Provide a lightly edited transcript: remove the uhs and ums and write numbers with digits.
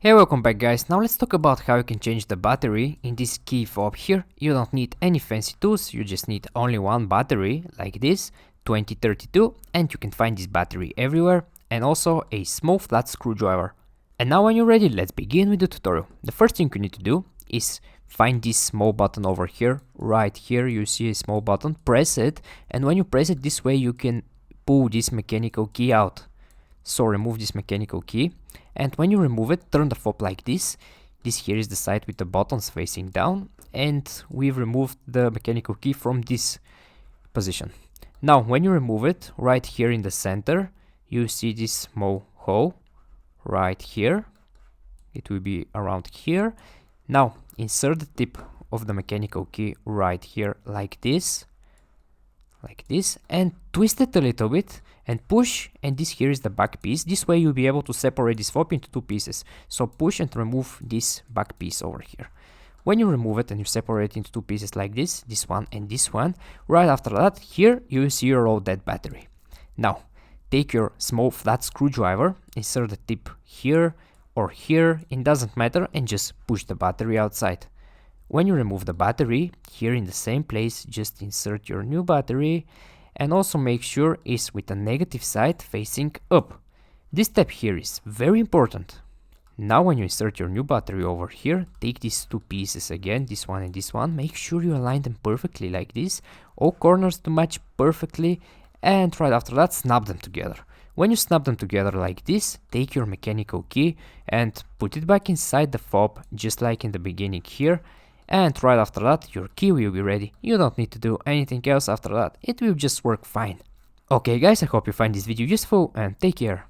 Hey, welcome back guys. Now let's talk about how you can change the battery in this key fob here. You don't need any fancy tools, you just need only one battery like this 2032, and you can find this battery everywhere, and also a small flat screwdriver. And now when you're ready, let's begin with the tutorial. The first thing you need to do is find this small button over here. Right here you see a small button, press it, and when you press it this way you can pull this mechanical key out. So remove this mechanical key, and when you remove it, turn the fob like this. This here is the side with the buttons facing down, and we've removed the mechanical key from this position. Now when you remove it, right here in the center you see this small hole right here. It will be around here. Now insert the tip of the mechanical key right here like this, and twist it a little bit and push, and this here is the back piece. This way you'll be able to separate this fob into two pieces. So push and remove this back piece over here. When you remove it and you separate it into two pieces like this one and this one, right after that here you will see your old dead battery. Now take your small flat screwdriver, insert the tip here or here, it doesn't matter, and just push the battery outside. When you remove the battery, here in the same place, just insert your new battery, and also make sure it's with the negative side facing up. This step here is very important. Now when you insert your new battery over here, take these two pieces again, this one and this one, make sure you align them perfectly like this, all corners to match perfectly, and right after that snap them together. When you snap them together like this, take your mechanical key and put it back inside the fob, just like in the beginning here. And right after that, your key will be ready. You don't need to do anything else after that. It will just work fine. Okay guys, I hope you find this video useful and take care.